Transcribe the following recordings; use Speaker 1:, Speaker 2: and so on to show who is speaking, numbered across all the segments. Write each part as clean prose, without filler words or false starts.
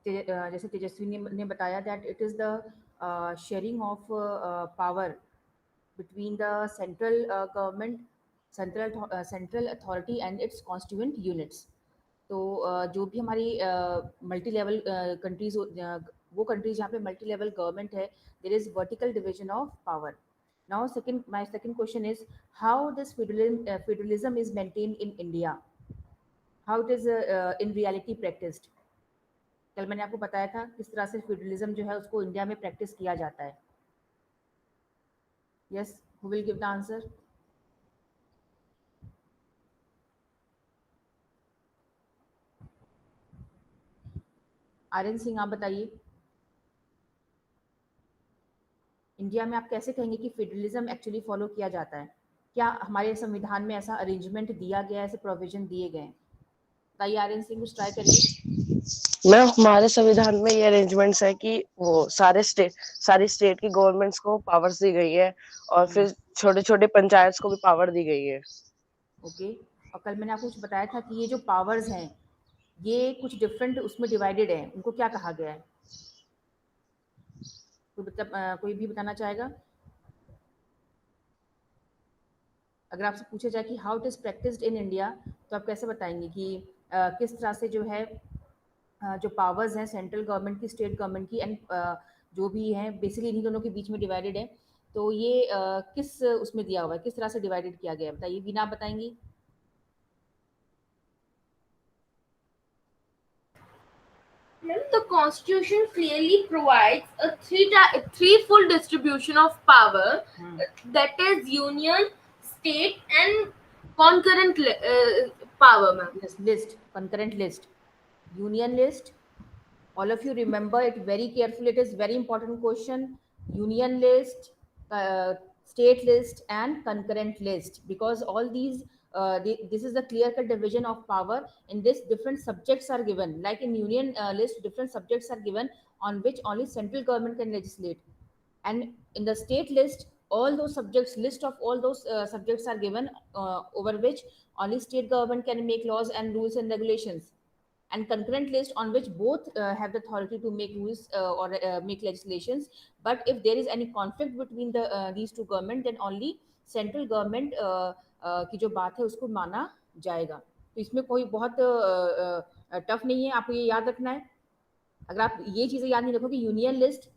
Speaker 1: जैसे तेजस्वी ने बताया that it is the sharing of power between the central authority and it's constituent units. तो जो भी हमारी मल्टी लेवल कंट्रीज वो कंट्रीज जहाँ पे मल्टी लेवल गवर्नमेंट है, there is vertical division of power. Now my second question is how this federalism is maintained in India, how it is in reality practised. कल मैंने आपको बताया था किस तरह से फेडरलिज्म जो है उसको इंडिया में प्रैक्टिस किया जाता है। Yes, who will give the answer? Aryan Singh, आप बताइए, इंडिया में आप कैसे कहेंगे कि फेडरलिज्म एक्चुअली फॉलो किया जाता है? क्या हमारे संविधान में ऐसा अरेंजमेंट दिया गया है, ऐसे प्रोविजन दिए गए हैं? बताइए आर्यन सिंह, कुछ ट्राई करिए।
Speaker 2: मैम हमारे संविधान में ये अरेंजमेंट्स है कि वो सारी स्टेट की गवर्नमेंट्स को पावर्स दी गई है और फिर छोटे छोटे पंचायत को भी पावर दी गई है।
Speaker 1: ओके, और कल मैंने आपको कुछ बताया था कि ये जो पावर्स हैं ये कुछ डिफरेंट उसमें डिवाइडेड है, उनको क्या कहा गया है? कोई भी बताना चाहेगा? अगर आपसे पूछा जाए कि how it is practised in India, तो आप कैसे बताएंगे कि किस तरह से जो है जो पावर्स हैं सेंट्रल गवर्नमेंट की, स्टेट गवर्नमेंट की एंड जो भी हैं बेसिकली इन्हीं दोनों के बीच में डिवाइडेड है। तो ये किस उसमें दिया हुआ है, किस तरह से डिवाइडेड किया गया है? बताइए, बीना, आप बताएंगी?
Speaker 3: The Constitution clearly provides a threefold distribution of power, that is union, state, and concurrent power, ma'am.
Speaker 1: Yes, list, concurrent list, union list. All of you remember it very carefully. It is very important question. Union list, state list, and concurrent list, because all these this is the clear cut division of power. In this, different subjects are given, like in union list different subjects are given on which only central government can legislate, and in the state list all those subjects, list of all those subjects are given over which only state government can make laws and rules and regulations, and concurrent list on which both have the authority to make rules or make legislations. But if there is any conflict between these two government, then only central government की जो बात है उसको माना जाएगा। तो इसमें कोई बहुत टफ नहीं है, आपको ये याद रखना है। अगर आप ये चीज़ें याद नहीं रखोगे, union list,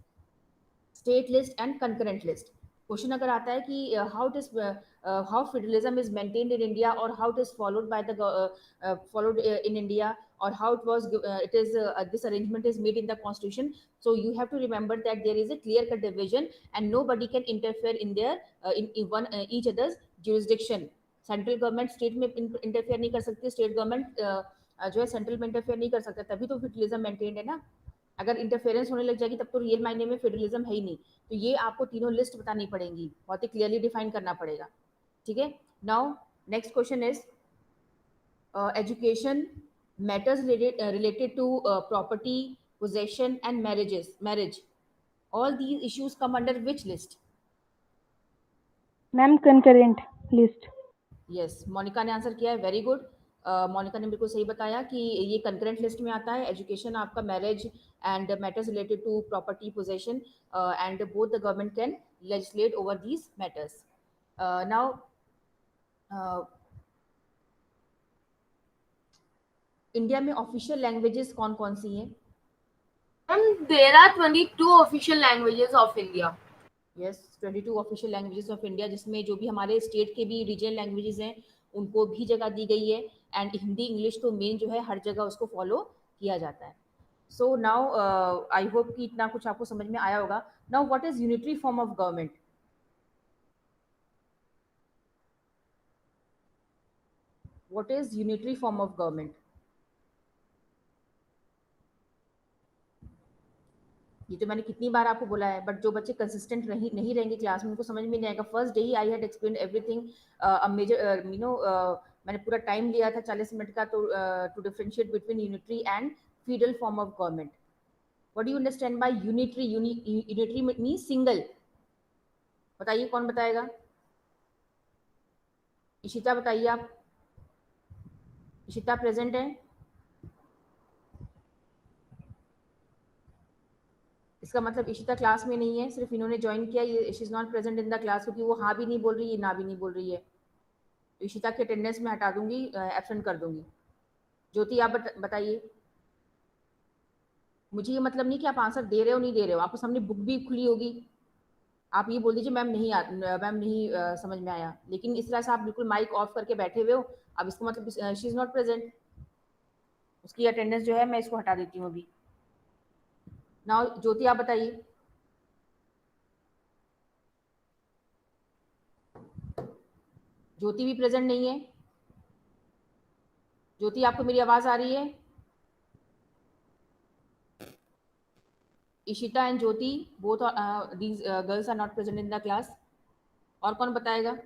Speaker 1: state list and concurrent list, question अगर आता है कि how federalism is maintained in India और how it is followed by the followed in India or how it was it is this arrangement is made in the constitution, so you have to remember that there is a clear cut division and nobody can interfere in their each other's jurisdiction. Central government state में interfere नहीं कर सकती, state government जो है central में interfere नहीं कर सकता, तभी तो फेडरलिज्म मेंटेन्ड है ना। अगर इंटरफेरेंस होने लग जाएगी तब तो रियल मायने में फेडरलिज्म है ही नहीं। तो ये आपको तीनों लिस्ट बतानी पड़ेंगी, बहुत ही क्लियरली डिफाइन करना पड़ेगा। ठीक है, now next question is education matters related to property, possession and marriage, all these issues come under which list?
Speaker 4: Ma'am concurrent list.
Speaker 1: Yes, Monika ने आंसर किया है, वेरी गुड। मोनिका ने बिल्कुल सही बताया कि ये कंकरेंट लिस्ट में आता है। एजुकेशन आपका marriage and matters related to property, possession and both the government can legislate over these matters. Now India में ऑफिशियल लैंग्वेजेस कौन कौन सी हैं?
Speaker 3: There are 22 official languages of India.
Speaker 1: Yes, 22 official languages of India, जिसमें जो भी हमारे state के भी रीजनल लैंग्वेजेस हैं उनको भी जगह दी गई है, एंड हिंदी इंग्लिश तो मेन जो है हर जगह उसको फॉलो किया जाता है। सो नाउ आई होप कि इतना कुछ आपको समझ में आया होगा। Now what is unitary form of government? What is unitary form of government? ये तो मैंने कितनी बार आपको बोला है, बट जो बच्चे कंसिस्टेंट नहीं रहेंगे क्लास में उनको समझ में नहीं आएगा। फर्स्ट डे ही I had explain everything major मैंने पूरा टाइम लिया था 40 मिनट का, तो to differentiate between unitary and federal form of government. What do you understand by unitary? Unitary means single. बताइए, कौन बताएगा? इशिता बताइए, आप इशिता प्रेजेंट है? इसका मतलब इशिता क्लास में नहीं है, सिर्फ इन्होंने ज्वाइन किया, ये she is not present in the class, क्योंकि वो हाँ भी नहीं बोल रही है, ना भी नहीं बोल रही है। तो इशिता के अटेंडेंस में हटा दूंगी, एब्सेंट कर दूंगी। ज्योति आप बताइए। मुझे ये मतलब नहीं कि आप आंसर दे रहे हो नहीं दे रहे हो, आपको सामने बुक भी खुली होगी, आप ये बोल दीजिए मैम नहीं समझ में आया, लेकिन इस तरह से आप बिल्कुल माइक ऑफ करके बैठे हुए हो, अब इसको मतलब शी इज नॉट प्रेजेंट, उसकी अटेंडेंस जो है मैं इसको हटा देती हूँ अभी। नाउ ज्योति आप बताइए। ज्योति भी प्रेजेंट नहीं है। ज्योति आपको मेरी आवाज आ रही है? Ishita and Jyoti both these girls are not present in the class. और कौन बताएगा?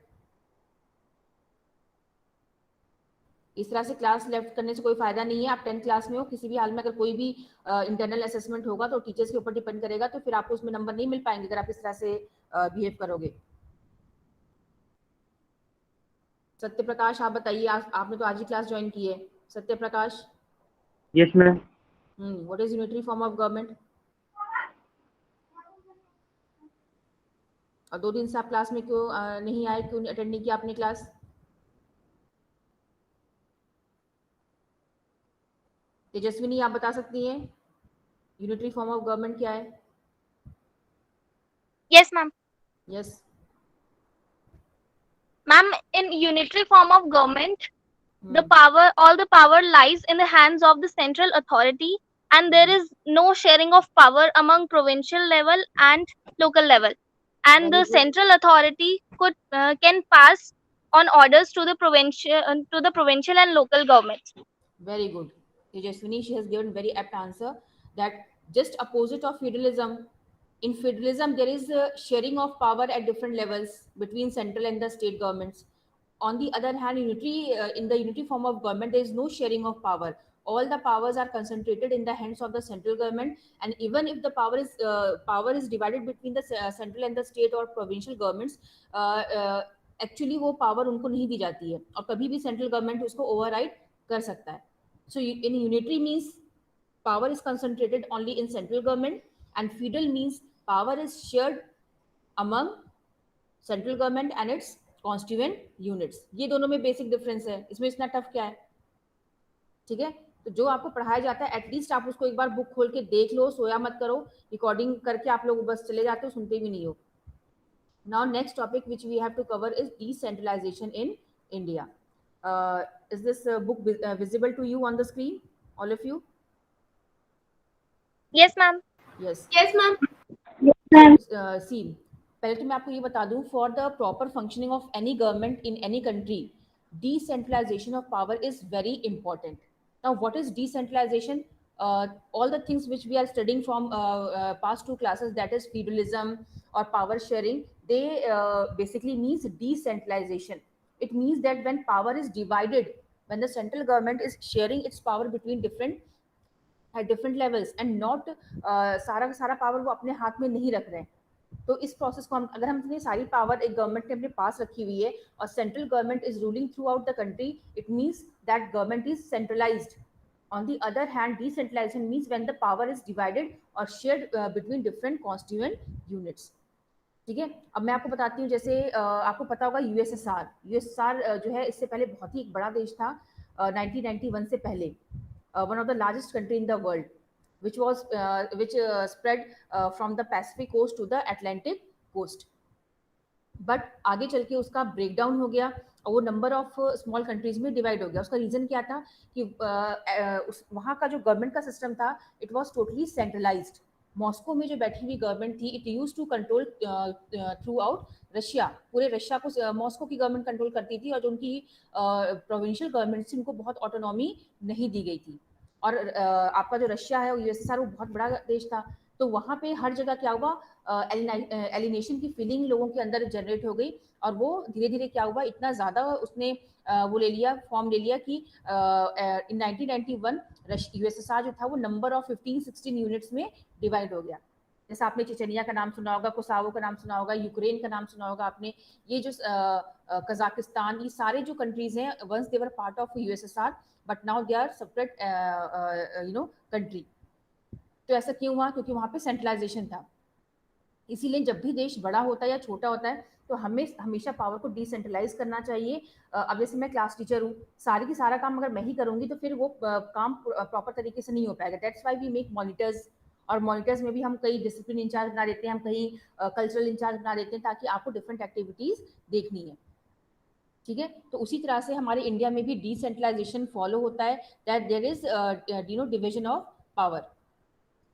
Speaker 1: इस तरह से क्लास लेफ्ट करने से कोई फायदा नहीं है। आप 10th क्लास में हो, किसी भी हाल में अगर कोई भी इंटरनल असेसमेंट होगा तो टीचर्स के ऊपर डिपेंड करेगा, तो फिर आपको उसमें नंबर नहीं मिल पाएंगे अगर आप इस तरह से बिहेव करोगे। सत्य प्रकाश आप बताइए, आपने तो आज ही क्लास ज्वाइन की है। Satya Prakash.
Speaker 5: Yes ma'am.
Speaker 1: What is unitary form of government? और 2 दिन से आप क्लास में क्यों नहीं आए, क्यों अटेंड नहीं किया आपने क्लास? तेजस्विनी आप बता सकती हैं यूनिटरी फॉर्म ऑफ गवर्नमेंट क्या है?
Speaker 6: Yes, ma'am.
Speaker 1: Yes.
Speaker 6: Ma'am, in unitary form of government, all the power lies in the hands of the central authority, and there is no sharing of power among provincial level and local level. And
Speaker 1: Very
Speaker 6: the
Speaker 1: good.
Speaker 6: central authority can pass on orders to the provincial and local governments.
Speaker 1: Very good. Tejaswini, she has given very apt answer that just opposite of feudalism. In feudalism, there is a sharing of power at different levels between central and the state governments. On the other hand, in the unity form of government, there is no sharing of power. All the powers are concentrated in the hands of the central government, and even if the power is divided between the central and the state or provincial governments, actually वो power उनको नहीं दी जाती है और कभी भी central government उसको override कर सकता है. So in unitary means power is concentrated only in central government, and feudal means power is shared among central government and it's constituent units. ये दोनों में बेसिक डिफरेंस है, इसमें इतना टफ क्या है? ठीक है, तो जो आपको पढ़ाया जाता है एटलीस्ट आप उसको एक बार बुक खोल के देख लो, सोया मत करो, रिकॉर्डिंग करके आप लोग बस चले जाते हो, सुनते भी नहीं हो. Now next topic which we have to cover is decentralisation in India. Is this book visible to you on the screen, all of you?
Speaker 6: Yes, ma'am.
Speaker 1: Yes.
Speaker 3: Yes, ma'am.
Speaker 1: See, पहले तो मैं आपको ये बता दूं, for the proper functioning of any government in any country, decentralization of power is very important. Now what is decentralization? All the things which we are studying from past 2 classes, that is feudalism or power sharing, they basically means decentralization. It means that when power is divided, when the central government is sharing its power between different levels and not सारा का सारा power वो अपने हाथ में नहीं रख रहे हैं. तो इस प्रोसेस को अगर हम इतनी सारी पावर एक गवर्नमेंट ने अपने पास रखी हुई है और central government is ruling throughout the country, it means that government is centralised. On the other hand decentralisation means when the power is divided और shared between different constituent units. ठीक है, अब मैं आपको बताती हूँ, जैसे आपको पता होगा यूएसएसआर जो है, इससे पहले बहुत ही एक बड़ा देश था 1991 से पहले, one of the largest country in the world, which spread from the Pacific coast to the Atlantic coast. But आगे चल के उसका ब्रेक डाउन हो गया और वो नंबर ऑफ स्मॉल कंट्रीज में डिवाइड हो गया. उसका रीजन क्या था कि वहाँ का जो गवर्नमेंट का सिस्टम था, it was totally centralised. Moscow में जो बैठी हुई गवर्नमेंट थी, it use to control through Russia. पूरे रशिया को मॉस्को की गवर्नमेंट कंट्रोल करती थी और जो उनकी प्रोविंशियल गवर्नमेंट थी उनको बहुत ऑटोनॉमी नहीं दी गई थी. और आपका जो रशिया है, यूएसएसआर, वो बहुत बड़ा देश था, तो वहाँ पे हर जगह क्या हुआ, एलिनेशन की फीलिंग लोगों के अंदर जनरेट हो गई और वो धीरे धीरे क्या हुआ, इतना ज़्यादा उसने वो ले लिया, फॉर्म ले लिया कि इन 1991 यूएसएसआर जो था वो नंबर ऑफ 15-16 यूनिट्स में डिवाइड हो गया. जैसे आपने चेचनिया का नाम सुना होगा, कोसावो का नाम सुना होगा, यूक्रेन का नाम सुना होगा आपने, ये जो कजाकिस्तान, ये सारे जो कंट्रीज हैं, once they were part of USSR, but now they are separate country. तो ऐसा क्यों हुआ? क्योंकि वहाँ पे सेंट्रलाइजेशन था। इसीलिए जब भी देश बड़ा होता है या छोटा होता है तो हमें हमेशा पावर को डिसेंट्रलाइज करना चाहिए। अब जैसे मैं क्लास टीचर हूँ, सारी की सारा काम अगर मैं ही करूँगी तो फिर वो काम प्रॉपर तरीके से नहीं हो पाएगा। That's why we make monitors, और मॉनिटर्स में भी हम कई डिसिप्लिन इंचार्ज बना देते हैं, हम कहीं कल्चरल इंचार्ज बना देते हैं, ताकि आपको डिफरेंट एक्टिविटीज देखनी है। ठीक है, तो उसी तरह से हमारे इंडिया में भी डिसेंट्रलाइजेशन फॉलो होता है, that there is division of power.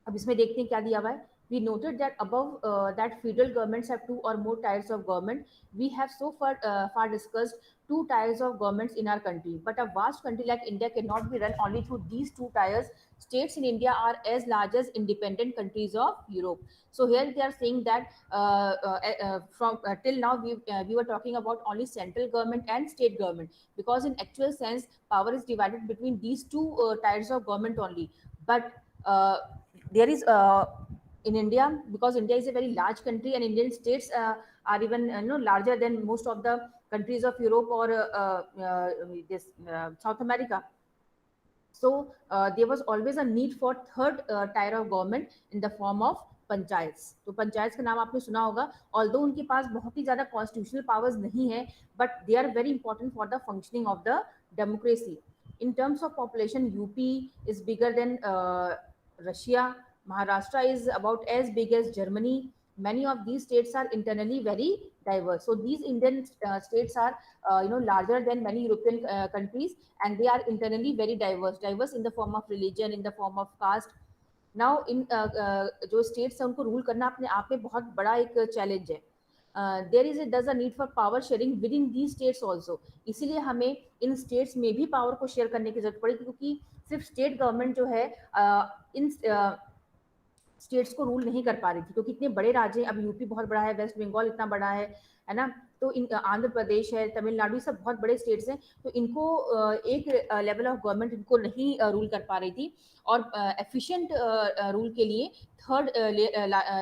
Speaker 1: अब इसमें देखते हैं क्या दिया हुआ है। We noted that above that federal governments have two or more tiers of government. We have so far discussed two tiers of governments in our country, but a vast country like India cannot be run only through these two tiers. States in India are as large as independent countries of Europe. So here they are saying that from till now we were talking about only central government and state government, because in actual sense power is divided between these two tiers of government only. But there is in India, because India is a very large country and Indian states are even larger than most of the countries of Europe or this South America. So there was always a need for third tier of government in the form of panchayat. तो पंचायत का नाम आपने सुना होगा। Although उनके पास बहुत ही ज्यादा constitutional powers नहीं है, but they are very important for the functioning of the democracy. In terms of population, UP is bigger than Russia. Maharashtra is about as big as Germany. Many of these states are internally very diverse. So these Indian states are larger than many European countries, and they are internally very diverse in the form of religion, in the form of caste. Now in जो states है उनको rule करना अपने आप में बहुत बड़ा एक challenge है। there's a need for power sharing within these states also. इसीलिए हमें इन states में भी power को share करने की जरूरत पड़ेगी, क्योंकि सिर्फ state government जो है इन स्टेट्स को रूल नहीं कर पा रही थी, क्योंकि इतने बड़े राज्य, अब यूपी बहुत बड़ा है, वेस्ट बंगाल इतना बड़ा है ना, तो इन आंध्र प्रदेश है, तमिलनाडु, सब बहुत बड़े स्टेट्स हैं, तो इनको एक लेवल ऑफ गवर्नमेंट इनको नहीं रूल कर पा रही थी। और एफिशिएंट रूल के लिए थर्ड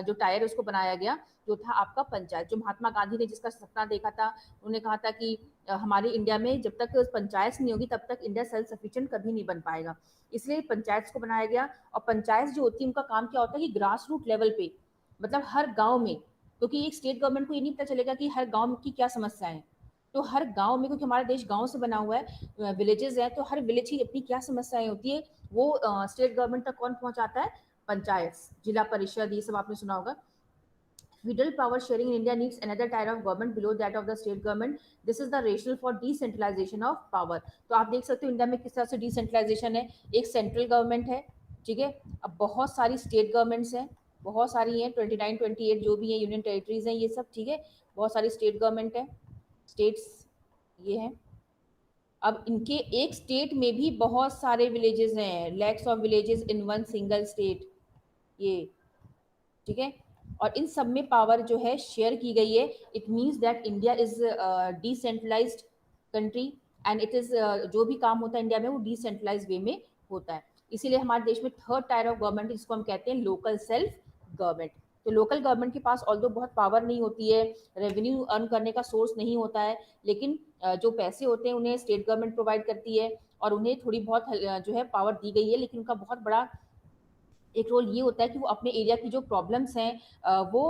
Speaker 1: जो टायर उसको बनाया गया, जो था आपका पंचायत। जो महात्मा गांधी ने जिसका सपना देखा था, उन्होंने कहा था कि हमारे इंडिया में जब तक पंचायत नहीं होगी तब तक इंडिया सेल्फ सफिशिएंट कभी नहीं बन पाएगा। इसलिए पंचायत को बनाया गया। और पंचायत जो होती है उनका काम क्या होता है कि ग्रास रूट लेवल पे, मतलब हर गांव में, क्योंकि एक स्टेट गवर्नमेंट को ये नहीं पता चलेगा कि हर गांव की क्या समस्या है, तो हर गांव में, क्योंकि हमारा देश गांव से बना हुआ है, विलेजेस है, तो हर विलेज की अपनी क्या समस्याएं होती है वो स्टेट गवर्नमेंट तक कौन पहुंचाता है? पंचायत, जिला परिषद, ये सब आपने सुना होगा। Federal power sharing in India needs another tier of government below that of the state government. This is the rationale for decentralization of power. तो आप देख सकते हो इंडिया में किस तरह से डिसेंट्रलाइजेशन है। एक सेंट्रल गवर्नमेंट है, ठीक है, अब बहुत सारी स्टेट गवर्नमेंट्स हैं, बहुत सारी हैं, 29 28 जो भी है यूनियन टेरिटरीज हैं, ये सब, ठीक है, बहुत सारी स्टेट गवर्नमेंट है, स्टेट्स ये हैं। अब इनके एक स्टेट में भी बहुत सारे विलेजेस हैं, lakhs of villages in one single state, ये, ठीक है, और इन सब में पावर जो है शेयर की गई है। It means that India is decentralised country, and it is जो भी काम होता है इंडिया में वो डिसेंट्रलाइज वे में होता है। इसीलिए हमारे देश में थर्ड टायर ऑफ गवर्नमेंट, जिसको हम कहते हैं लोकल सेल्फ गवर्नमेंट। तो लोकल गवर्नमेंट के पास ऑल्दो बहुत पावर नहीं होती है, रेवेन्यू अर्न करने का सोर्स नहीं होता है, लेकिन जो पैसे होते हैं उन्हें स्टेट गवर्नमेंट प्रोवाइड करती है, और उन्हें थोड़ी बहुत जो है पावर दी गई है, लेकिन उनका बहुत बड़ा एक रोल ये होता है कि वो अपने एरिया की जो प्रॉब्लम्स हैं वो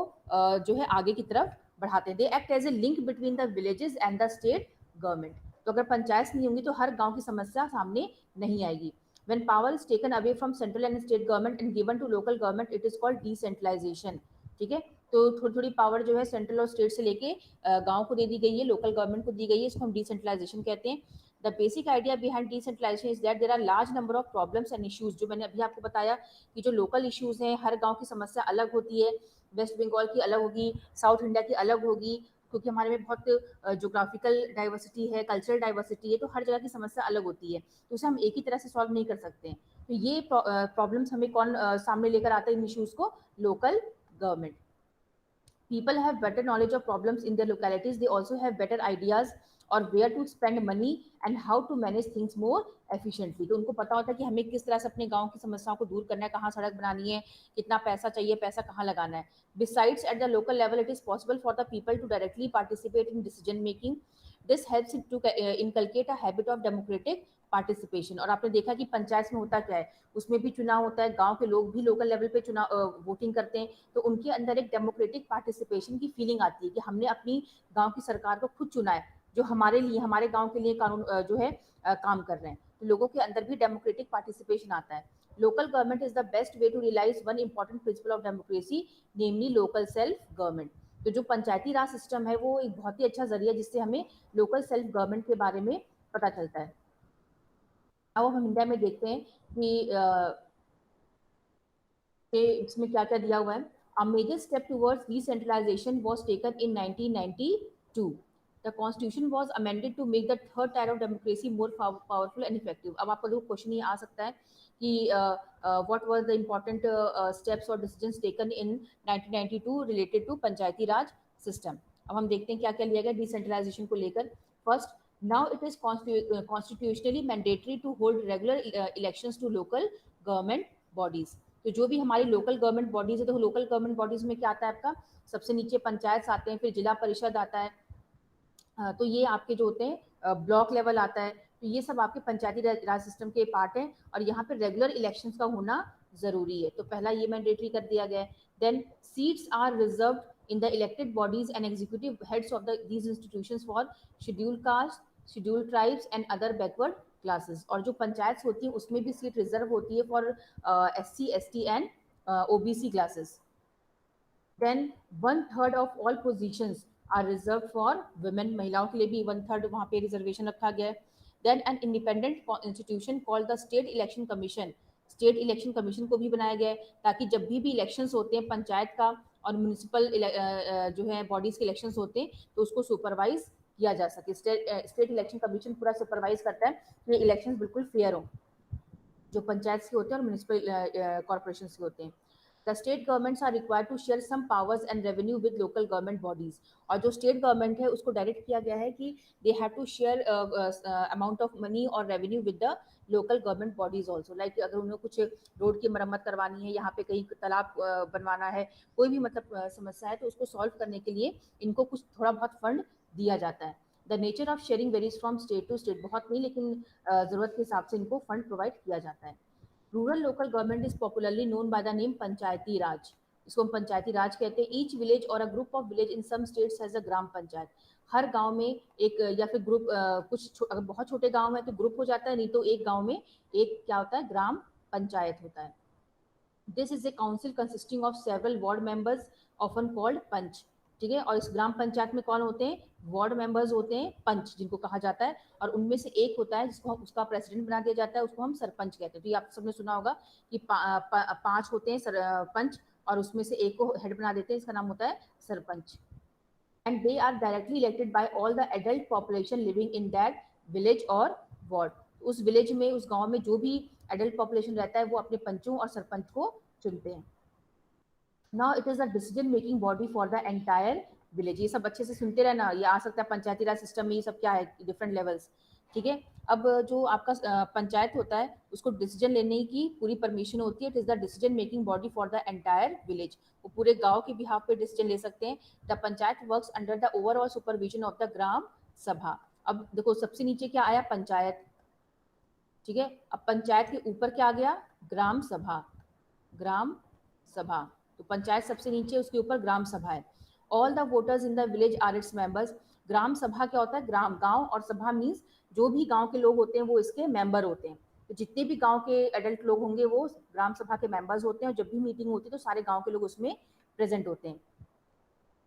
Speaker 1: जो है आगे की तरफ बढ़ाते हैं। They act as a link between the villages and the state government. तो अगर पंचायत नहीं होंगी तो हर गांव की समस्या सामने नहीं आएगी। When power is taken away from central and state government and given to local government, it is called decentralization। ठीक है, तो थोड़ी थोड़ी पावर जो है सेंट्रल और स्टेट से लेके गांव को दे दी गई है, लोकल गवर्नमेंट को दी गई है, इसको हम डिसेंट्रलाइजेशन कहते हैं। The basic idea behind decentralisation is that there are large number of problems and issues. जो मैंने अभी आपको बताया कि जो लोकल इश्यूज हैं, हर गांव की समस्या अलग होती है, वेस्ट बंगाल की अलग होगी, साउथ इंडिया की अलग होगी, क्योंकि हमारे में बहुत जोग्राफिकल डाइवर्सिटी है, कल्चरल डाइवर्सिटी है, तो हर जगह की समस्या अलग होती है, तो उसे हम एक ही तरह से सॉल्व नहीं कर सकते हैं। तो ये प्रॉब्लम्स हमें कौन सामने लेकर आता है इन इश्यूज को? Local government. People have better knowledge of problems in their localities. They also have better ideas और where to spend money and how to manage things more efficiently। तो उनको पता होता है कि हमें किस तरह से अपने गांव की समस्याओं को दूर करना है, कहाँ सड़क बनानी है, कितना पैसा चाहिए, पैसा कहाँ लगाना है। Besides, at the local level, it is possible for the people to directly participate in decision making. This helps it to inculcate a habit of democratic participation. और आपने देखा कि पंचायत में होता क्या है, उसमें भी चुनाव होता है, गांव के लोग भी लोकल लेवल पे चुनाव वोटिंग करते हैं, तो उनके अंदर एक डेमोक्रेटिक पार्टिसिपेशन की फीलिंग आती है कि हमने अपनी गांव की सरकार को खुद चुना है, जो हमारे लिए, हमारे गांव के लिए कानून जो है काम कर रहे हैं। तो लोगों के अंदर भी डेमोक्रेटिक पार्टिसिपेशन आता है। Local government is the best way to realise one important principle of democracy, namely local self government. तो जो पंचायती राज सिस्टम है वो एक बहुत ही अच्छा जरिया जिससे हमें लोकल सेल्फ गवर्नमेंट के बारे में पता चलता है। अब हम इंडिया में देखते हैं कि इसमें क्या क्या दिया हुआ है। A major step towards decentralization was taken in 1992. The constitution was amended to make the third tier of democracy more powerful and effective. अब आपका जो क्वेश्चन ये आ सकता है कि what were the important steps or decisions taken in 1992 related to Panchayati Raj system. अब हम देखते हैं क्या क्या लिया गया डिसेंट्रलाइजेशन को लेकर। First, now it is constitutionally mandatory to hold regular elections to local government bodies। तो जो भी हमारी लोकल गवर्नमेंट बॉडीज है, तो लोकल गवर्नमेंट बॉडीज में क्या आता है आपका, सबसे नीचे पंचायत आते हैं, फिर जिला परिषद आता है, तो ये आपके जो होते हैं ब्लॉक लेवल आता है। तो ये सब आपके पंचायती राज सिस्टम के पार्ट हैं और यहाँ पे रेगुलर इलेक्शंस का होना जरूरी है। तो पहला ये मैंडेटरी कर दिया गया है। Then seats are reserved in the elected bodies and executive heads of these institutions for scheduled caste, scheduled tribes and other backward classes। और जो पंचायत होती है उसमें भी सीट रिजर्व होती है for SC, ST and OBC classes। Then 1/3 of all positions are reserved for women। महिलाओं के लिए भी 1/3 वहाँ पे रिजर्वेशन रखा गया है। Then an independent institution called the State Election Commission, state election commission को भी बनाया गया है ताकि जब भी इलेक्शंस होते हैं पंचायत का और म्यूनिसिपल जो है बॉडीज के इलेक्शंस होते हैं तो उसको सुपरवाइज किया जा सके। स्टेट इलेक्शन कमीशन पूरा सुपरवाइज करता है कि इलेक्शंस बिल्कुल फेयर हो, जो पंचायत के होते हैं और म्यूनिसिपल कॉर्पोरेशन के होते हैं। The state governments are required to share some powers and revenue with local government bodies। और जो स्टेट गवर्नमेंट है उसको डायरेक्ट किया गया है कि they have to share amount of money और revenue with the local government bodies also। like अगर उन्हें कुछ रोड की मरम्मत करवानी है, यहाँ पे कहीं तालाब बनवाना है, कोई भी मतलब समस्या है, तो उसको सॉल्व करने के लिए इनको कुछ थोड़ा बहुत फंड दिया जाता है। The nature of sharing varies from state to state, बहुत नहीं लेकिन जरूरत के हिसाब से इनको फंड प्रोवाइड किया जाता है। Rural local government is popularly known by the name panchayati raj, इसको हम पंचायती राज कहते हैं। ईच विलेज और a group of village in some states has a gram panchayat. हर गांव में एक या फिर ग्रुप कुछ अगर बहुत छोटे गांव है तो ग्रुप हो जाता है, नहीं तो एक गांव में एक क्या होता है, ग्राम पंचायत होता है। This is a council consisting of several ward members often called panch. ठीक है, और इस ग्राम पंचायत में कौन होते हैं, वार्ड मेंबर्स होते हैं, पंच जिनको कहा जाता है, और उनमें से एक होता है जिसको उसका प्रेसिडेंट बना दिया जाता है, उसको हम सरपंच कहते हैं। तो ये आप सबने सुना होगा कि 5 होते हैं पंच और उसमें से एक को हेड बना देते हैं, इसका नाम होता है sarpanch. And they are directly elected by all the adult population living in that village और वार्ड। उस विलेज में, उस गाँव में जो भी एडल्ट पॉपुलेशन रहता है वो अपने पंचों और सरपंच को चुनते हैं। Now it is a decision making body for the entire village। ये सब अच्छे से सुनते रहना, ये आ सकता है पंचायती राज सिस्टम में ये सब क्या है, डिफरेंट लेवल्स। ठीक है, अब जो आपका पंचायत होता है उसको डिसीजन लेने की पूरी परमिशन होती है। It is the decision making body for the entire village. वो पूरे गांव के बिहाफ पे डिसीजन ले सकते हैं। The panchayat works under the overall supervision of the gram sabha. अब देखो सबसे नीचे क्या आया, पंचायत। ठीक है, अब पंचायत के ऊपर क्या आ गया, ग्राम सभा। ग्राम सभा, तो पंचायत सबसे नीचे, उसके ऊपर ग्राम सभा है। All the voters in the village are its members. Gram sabha क्या होता है, ग्राम, गांव, और सभा मीन्स जो भी गांव के लोग होते हैं वो इसके मेंबर होते हैं। तो जितने भी गांव के एडल्ट लोग होंगे वो ग्राम सभा के मेंबर्स होते हैं, और जब भी मीटिंग होती है तो सारे गांव के लोग उसमें प्रेजेंट होते हैं।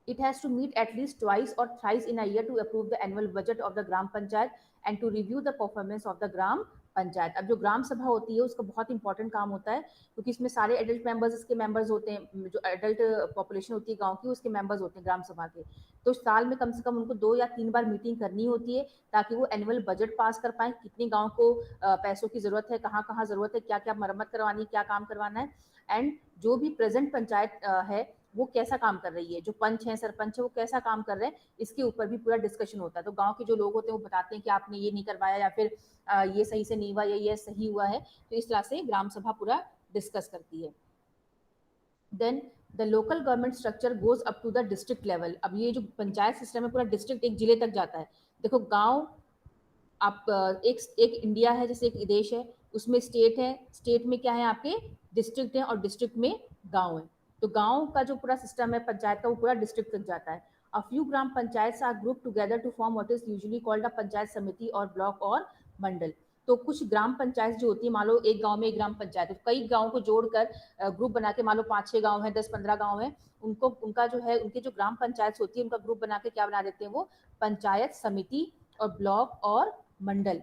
Speaker 1: It has to meet at least twice or thrice in a year to approve the annual budget of the gram panchayat and to review the performance of the gram panchayat. अब जो ग्राम सभा होती है उसका बहुत इंपॉर्टेंट काम होता है क्योंकि इसमें सारे एडल्ट मेंबर्स इसके मेंबर्स होते हैं, जो एडल्ट पॉपुलेशन होती है गांव की उसके मेंबर्स होते हैं ग्राम सभा के। तो साल में कम से कम उनको 2 या 3 बार मीटिंग करनी होती है ताकि वो एनुअल बजट पास कर पाए, कितने गाँव को पैसों की जरूरत है, कहाँ कहाँ जरूरत है, क्या क्या मरम्मत करवानी, क्या काम करवाना है, एंड जो भी प्रेजेंट पंचायत है वो कैसा काम कर रही है, जो पंच है सरपंच है वो कैसा काम कर रहे हैं, इसके ऊपर भी पूरा डिस्कशन होता है। तो गांव के जो लोग होते हैं वो बताते हैं कि आपने ये नहीं करवाया या फिर ये सही से नहीं हुआ या ये सही हुआ है। तो इस तरह से ग्राम सभा पूरा डिस्कस करती है। Then the local government structure goes up to the district level. अब ये जो पंचायत सिस्टम है पूरा डिस्ट्रिक्ट, एक जिले तक जाता है। देखो गाँव आप एक इंडिया है, जैसे एक देश है, उसमें स्टेट है, स्टेट में क्या है आपके डिस्ट्रिक्ट है, और डिस्ट्रिक्ट में गांव है। तो गांव का जो पूरा सिस्टम है पंचायत का, वो पूरा डिस्ट्रिक्ट तक जाता है। A few gram panchayat are group together to form what is usually called a panchayat samiti और ब्लॉक और मंडल। तो कुछ ग्राम पंचायत जो होती है, मान लो एक गांव में एक ग्राम पंचायत है, कई गांव को जोड़कर ग्रुप बना के, मान लो 5-6 गांव है, 10-15 गांव है, उनको उनका जो है, उनके जो ग्राम पंचायत होती है, उनका ग्रुप बना के क्या बना देते हैं वो पंचायत समिति और ब्लॉक और मंडल।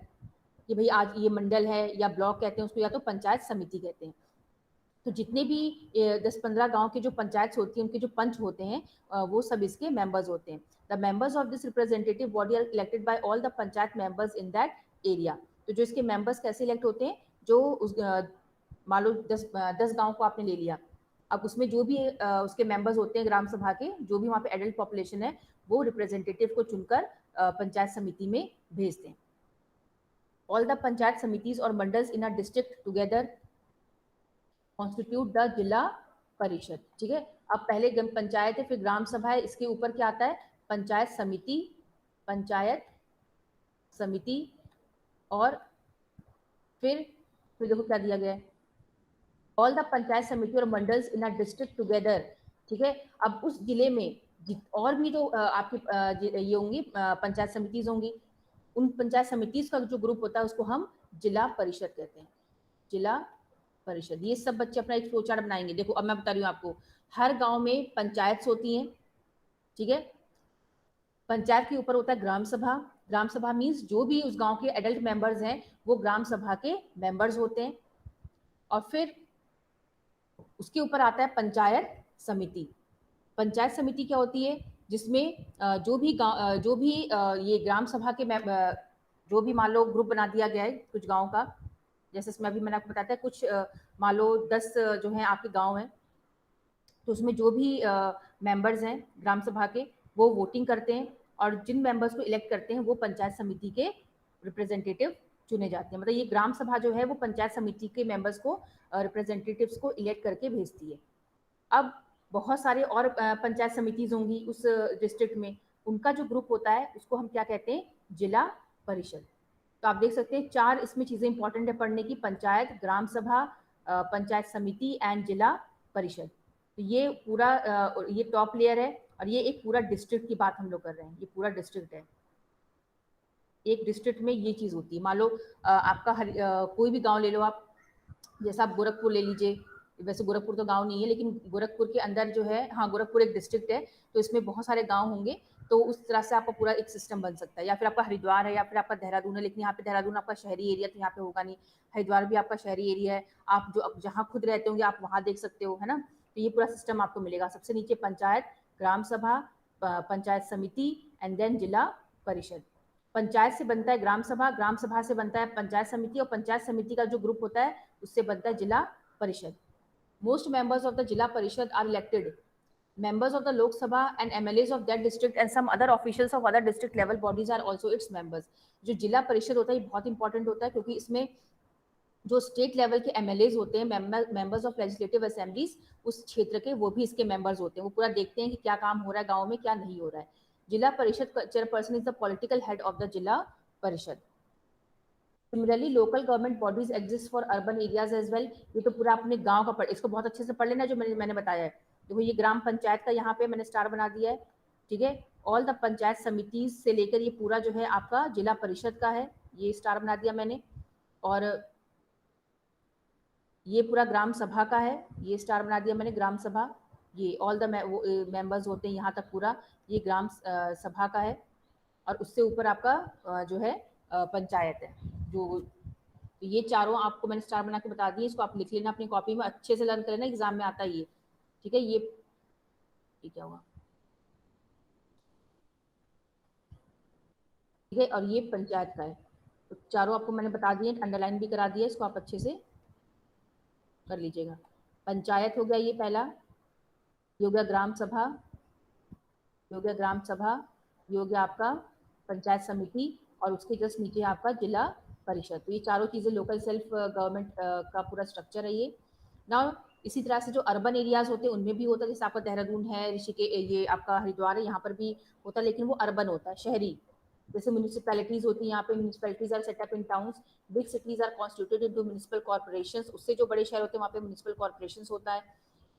Speaker 1: कि भाई आज ये मंडल है या ब्लॉक कहते हैं उसको, या तो पंचायत समिति कहते हैं। तो जितने भी 10-15 गांव के जो पंचायत होती है, उनके जो पंच होते हैं, वो सब इसके मेंबर्स होते हैं। The members of this representative body are elected by all the panchayat members in that area. तो जो इसके मेंबर्स कैसे इलेक्ट होते हैं, जो उस मान लो 10 गांव को आपने ले लिया, अब उसमें जो भी उसके मेंबर्स होते हैं ग्राम सभा के, जो भी वहाँ पे एडल्ट पॉपुलेशन है, वो रिप्रेजेंटेटिव को चुनकर पंचायत समिति में भेजते हैं। ऑल द पंचायत समितिज और mandals in a district together constitute the जिला परिषद। ठीक है, अब पहले पंचायत है, फिर ग्राम सभा है, इसके ऊपर क्या आता है पंचायत समिति, पंचायत समिति, और फिर देखो क्या दिया गया है, ऑल द पंचायत समिति और mandals in a district together. ठीक है, अब उस जिले में और भी जो आपकी ये होंगी पंचायत समितिज होंगी, उन पंचायत समितिज का जो ग्रुप होता है उसको हम जिला परिषद कहते हैं, जिला परिषद। ये सब बच्चे अपना एक फ्लो चार्ट बनाएंगे। देखो अब मैं बता रही हूँ आपको, हर गांव में पंचायत होती हैं। ठीक है, पंचायत के ऊपर होता है ग्राम सभा। ग्राम सभा मीन्स जो भी उस गांव के एडल्ट मेंबर्स हैं वो ग्राम सभा के मेंबर्स होते हैं। और फिर उसके ऊपर आता है पंचायत समिति। पंचायत समिति क्या होती है, जिसमें जो भी ये ग्राम सभा के जो भी मान लो ग्रुप बना दिया गया है कुछ गांव का, जैसे इसमें अभी मैंने आपको बताया था कुछ मान लो 10 जो है आपके गांव हैं, तो उसमें जो भी मेंबर्स हैं ग्राम सभा के, वो वोटिंग करते हैं, और जिन मेंबर्स को इलेक्ट करते हैं वो पंचायत समिति के रिप्रेजेंटेटिव चुने जाते हैं। मतलब ये ग्राम सभा जो है वो पंचायत समिति के मेंबर्स को, रिप्रेजेंटेटिव्स को इलेक्ट करके भेजती है। अब बहुत सारे और पंचायत समितिज होंगी उस डिस्ट्रिक्ट में, उनका जो ग्रुप होता है उसको हम क्या कहते हैं, जिला परिषद। तो आप देख सकते हैं 4 इसमें चीजें इंपॉर्टेंट है पढ़ने की, पंचायत, ग्राम सभा, पंचायत समिति एंड जिला परिषद। तो ये पूरा ये टॉप लेयर है, और ये एक पूरा डिस्ट्रिक्ट की बात हम लोग कर रहे हैं, ये पूरा डिस्ट्रिक्ट है। एक डिस्ट्रिक्ट में ये चीज होती है। मान लो आपका कोई भी गांव ले लो आप, जैसा आप गोरखपुर ले लीजिए, वैसे गोरखपुर तो गांव नहीं है, लेकिन गोरखपुर के अंदर जो है, हाँ गोरखपुर एक डिस्ट्रिक्ट है, तो इसमें बहुत सारे गांव होंगे, तो उस तरह से आपका पूरा एक सिस्टम बन सकता है। या फिर आपका हरिद्वार है, या फिर आपका देहरादून है, लेकिन यहाँ पे देहरादून आपका शहरी एरिया, तो यहाँ पे होगा नहीं। हरिद्वार भी आपका शहरी एरिया है, आप जो जहाँ खुद रहते होंगे आप वहाँ देख सकते हो, है ना। तो ये पूरा सिस्टम आपको मिलेगा। सबसे नीचे पंचायत, ग्राम सभा, पंचायत समिति एंड देन जिला परिषद। पंचायत से बनता है ग्राम सभा, ग्राम सभा से बनता है पंचायत समिति, और पंचायत समिति का जो ग्रुप होता है उससे बनता है जिला परिषद। Most members of the Jila Parishad are elected. Members of the Lok Sabha and MLAs of that district and some other officials of other district level bodies are also its members. जो जिला परिषद होता है ये बहुत important होता है, क्योंकि इसमें जो स्टेट लेवल के MLAs होते हैं, मेंबर्स ऑफ लेजिस्लेटिव असेंबलीज, उस क्षेत्र के, वो भी इसके मेंबर्स होते हैं। वो पूरा देखते हैं कि क्या काम हो रहा है गाँव में, क्या नहीं हो रहा है। Zila Parishad chairperson is the political head of the जिला Parishad. Similarly local government bodies exist for urban areas as well. ये तो पूरा अपने गांव का इसको बहुत अच्छे से पढ़ लेना जो मैंने बताया है। देखो ये ग्राम पंचायत का यहाँ पे मैंने स्टार बना दिया है। ठीक है, ऑल द पंचायत समिति से लेकर ये पूरा जो है आपका जिला परिषद का है, ये स्टार बना दिया मैंने। और ये पूरा ग्राम सभा का है, ये स्टार बना दिया मैंने, ग्राम सभा। ये ऑल द मेंबर्स होते हैं यहाँ तक पूरा, ये ग्राम सभा का है। और उससे ऊपर आपका जो है पंचायत है। जो तो ये चारों आपको मैंने स्टार बना के बता दिए, इसको आप लिख लेना अपनी कॉपी में, अच्छे से लर्न कर लेना, एग्जाम में आता है ये। ठीक है, ये क्या हुआ, ठीक है। और ये पंचायत का है। तो चारों आपको मैंने बता दिए, अंडरलाइन भी करा दिया, इसको आप अच्छे से कर लीजिएगा। पंचायत हो गया ये पहला, ये हो गया ग्राम सभा, ये हो गया ग्राम सभा, ये हो गया आपका पंचायत समिति, और उसके जस्ट नीचे आपका जिला परिषद। तो ये चारों चीज़ें लोकल सेल्फ गवर्नमेंट का पूरा स्ट्रक्चर है ये। नाउ इसी तरह से जो अर्बन एरियाज होते हैं उनमें भी होता है, जैसे आपका देहरादून है, ऋषिकेश, ये आपका हरिद्वार है, यहाँ पर भी होता है, लेकिन वो अर्बन होता है, शहरी। जैसे म्यूनिसिपैलिटीज होती हैं, यहाँ पे municipalities are set up in towns, big cities are constituted into municipal corporations, उससे जो बड़े शहर होते हैं वहाँ पे म्युनिसिपल कॉर्पोरेशंस होता है।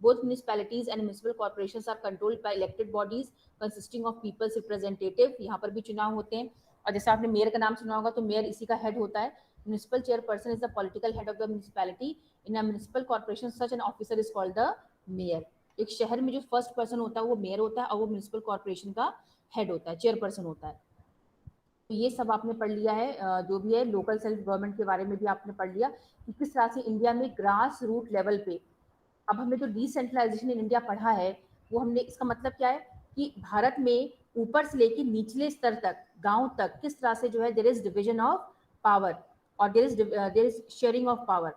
Speaker 1: Both municipalities and municipal corporations are controlled by elected bodies consisting of people's representative, यहाँ पर भी चुनाव होते हैं। और जैसे आपने मेयर का नाम सुना होगा, तो मेयर इसी का हेड होता है। Municipal chairperson is the political head of the municipality. In a municipal corporation such an officer is called the mayor. एक शहर में जो फर्स्ट पर्सन होता है वो मेयर होता है, और वो म्युनिसिपल कॉर्पोरेशन का हेड होता है, चेयरपर्सन होता है। तो ये सब आपने पढ़ लिया है, जो भी है लोकल सेल्फ गवर्नमेंट के बारे में भी आपने पढ़ लिया कि किस तरह से इंडिया में ग्रास रूट लेवल पे, अब हमने जो डिसेंट्रलाइजेशन इन इंडिया पढ़ा है, वो हमने, इसका मतलब क्या है कि भारत में ऊपर से लेकर निचले स्तर तक, गांव तक, किस तरह से जो है there is division of power और there is sharing of power.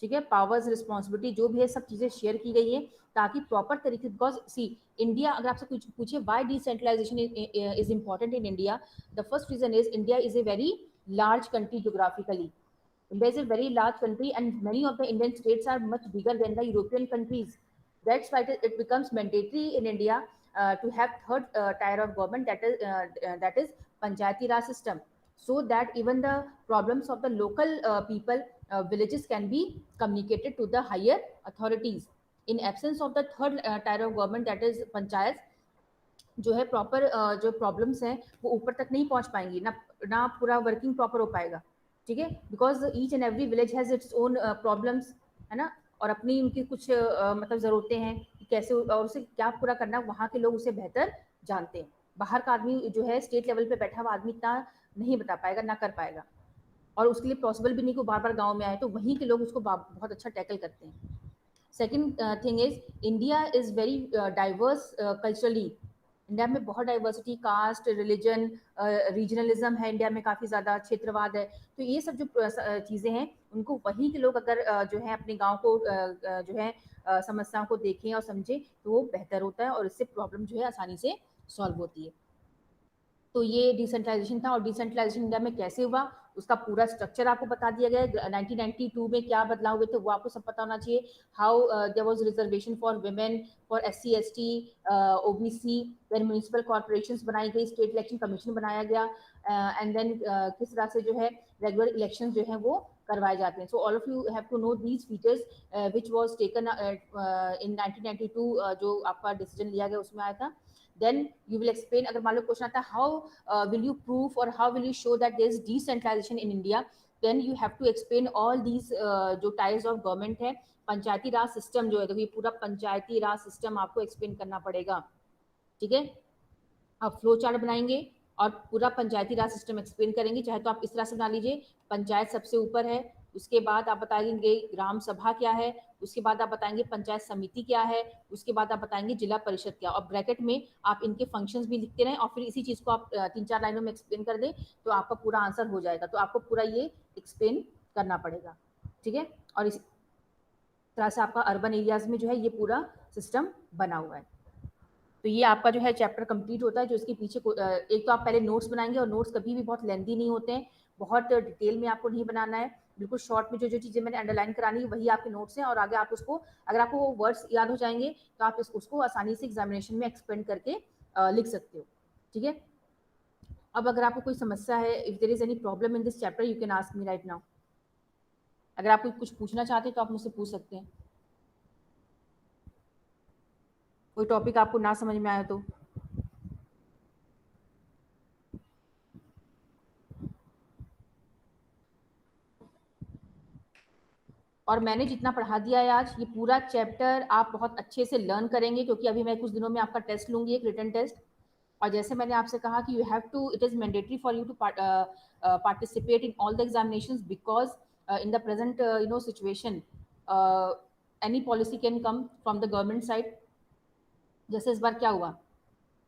Speaker 1: ठीक है, पावर्स, रिस्पॉन्सिबिलिटी जो भी है, सब चीजें शेयर की गई है ताकि प्रॉपर तरीके, बिकॉज सी इंडिया, अगर आपसे कुछ पूछे why decentralisation is important in India, the first reason is India is a very large country geographically. India is a very large country and many of the Indian states are much bigger than the European countries. That's why it becomes mandatory in India to have third tier of government, that is Panchayati Raj system, so that even the problems of the local people, villages can be communicated to the higher authorities. In absence of the third tier of government, that is Panchayat, जो है proper जो problems हैं वो ऊपर तक नहीं पहुंच पाएंगी, ना पूरा वर्किंग प्रॉपर हो पाएगा। ठीक है, because each and every village has its own problems, है ना, और अपनी उनकी कुछ मतलब ज़रूरतें हैं कि कैसे और उसे क्या पूरा करना, वहाँ के लोग उसे बेहतर जानते हैं। बाहर का आदमी जो है स्टेट लेवल पे बैठा हुआ आदमी इतना नहीं बता पाएगा, ना कर पाएगा, और उसके लिए पॉसिबल भी नहीं कि बार बार गाँव में आए, तो वहीं के लोग उसको बहुत अच्छा टैकल करते हैं। Second thing is India is very diverse culturally. India में बहुत डाइवर्सिटी, कास्ट, रिलीजन, रीजनलिज्म है इंडिया में, काफ़ी ज़्यादा क्षेत्रवाद है। तो ये सब जो चीज़ें हैं, उनको वहीं के लोग अगर जो है अपने गांव को जो है समस्याओं को देखें और समझें, तो वो बेहतर होता है और इससे प्रॉब्लम जो है आसानी से सॉल्व होती है। तो ये डिसेंट्रलाइजेशन था, और डिसेंट्रलाइजेशन इंडिया में कैसे हुआ उसका पूरा स्ट्रक्चर आपको बता दिया गया है। 1992 में क्या बदलाव हुए थे वो आपको सब पता होना चाहिए। How there was reservation for women, for SC ST, OBC, then municipal corporations बनाई गई, स्टेट इलेक्शन कमीशन बनाया गया, एंड देन किस तरह से जो है रेगुलर इलेक्शन जो है वो करवाए जाते हैं। So all of you have to know these features which was taken in 1992, जो आपका डिसीजन लिया गया उसमें आया था। Then you will explain, अगर मान लो क्वेश्चन आता है how will you prove or how will you show that there is decentralization in India, then you have to explain all these जो टायर्स ऑफ गवर्नमेंट है, पंचायती राज सिस्टम जो है, तो ये पूरा पंचायती राज सिस्टम आपको एक्सप्लेन करना पड़ेगा। ठीक है, आप फ्लो चार्ट बनाएंगे और पूरा पंचायती राज सिस्टम एक्सप्लेन करेंगे। चाहे तो आप इस तरह से बना लीजिए, पंचायत सबसे ऊपर है, उसके बाद आप बताएंगे ग्राम सभा क्या है, उसके बाद आप बताएंगे पंचायत समिति क्या है, उसके बाद आप बताएंगे जिला परिषद क्या, और ब्रैकेट में आप इनके फंक्शंस भी लिखते रहें, और फिर इसी चीज़ को आप 3-4 लाइनों में एक्सप्लेन कर दें तो आपका पूरा आंसर हो जाएगा। तो आपको पूरा ये एक्सप्लेन करना पड़ेगा। ठीक है, और इस तरह से आपका अर्बन एरियाज में जो है ये पूरा सिस्टम बना हुआ है। तो ये आपका जो है चैप्टर कंप्लीट होता है। जो इसके पीछे एक तो आप पहले नोट्स बनाएंगे, और नोट्स कभी भी बहुत लेंथी नहीं होते हैं, बहुत डिटेल में आपको नहीं बनाना है, बिल्कुल शॉर्ट में जो जो चीज़ें मैंने अंडरलाइन करानी है वही आपके नोट्स हैं, और आगे आप उसको, अगर आपको वो वर्ड्स याद हो जाएंगे तो आप उसको आसानी से एग्जामिनेशन में एक्सपेंड करके लिख सकते हो। ठीक है, अब अगर आपको कोई समस्या है, if there is any problem in this chapter, you can ask me right now. अगर आप कुछ पूछना चाहते हैं तो आप मुझसे पूछ सकते हैं, कोई टॉपिक आपको ना समझ में आया तो। और मैंने जितना पढ़ा दिया है आज, ये पूरा चैप्टर आप बहुत अच्छे से लर्न करेंगे, क्योंकि अभी मैं कुछ दिनों में आपका टेस्ट लूंगी, एक रिटन टेस्ट। और जैसे मैंने आपसे कहा कि you have to, it is mandatory for you to participate in all the examinations, because in the present situation any policy can come from the government side. जैसे इस बार क्या हुआ,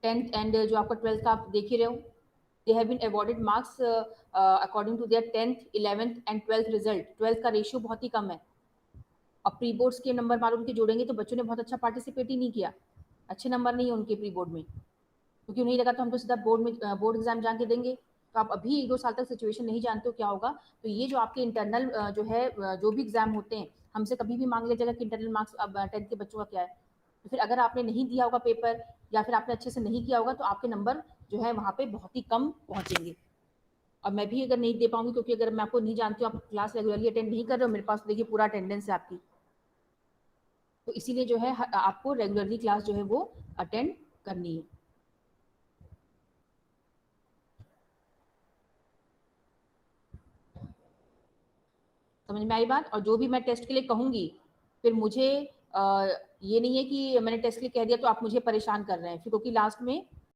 Speaker 1: 10th एंड जो आपका 12th का आप देख ही रहे हो, they have been awarded marks according to their 10th, 11th and 12th result। 12th का रेशियो बहुत ही कम है, और प्री बोर्ड्स के नंबर मालूम के जोड़ेंगे तो बच्चों ने बहुत अच्छा पार्टिसिपेट ही नहीं किया, अच्छे नंबर नहीं है उनके प्री बोर्ड में, क्योंकि उन्हें लगा तो हम तो सीधा बोर्ड एग्जाम जाके देंगे। तो आप अभी 1-2 साल तक सिचुएशन नहीं जानते हो क्या होगा। तो ये जो आपके इंटरनल जो है जो भी एग्जाम होते हैं, हमसे कभी भी मांग लिया जाएगा कि इंटरनल मार्क्स अब 10th के बच्चों का क्या है, तो फिर अगर आपने नहीं दिया होगा पेपर, या फिर आपने अच्छे से नहीं किया होगा, तो आपके नंबर जो है वहाँ पे बहुत ही कम पहुँचेंगे। और मैं भी अगर नहीं दे पाऊंगी, क्योंकि अगर मैं आपको नहीं जानती हूँ, आप क्लास रेगुलरली अटेंड नहीं कर रहे हो, मेरे पास तो देखिए पूरा अटेंडेंस है आपकी, तो इसीलिए जो है आपको रेगुलरली क्लास जो है वो अटेंड करनी है। समझ में आई बात? और जो भी मैं टेस्ट के लिए कहूंगी, फिर मुझे ये नहीं है कि मैंने टेस्ट के लिए कह दिया तो आप मुझे परेशान कर रहे हैं फिर, क्योंकि लास्ट में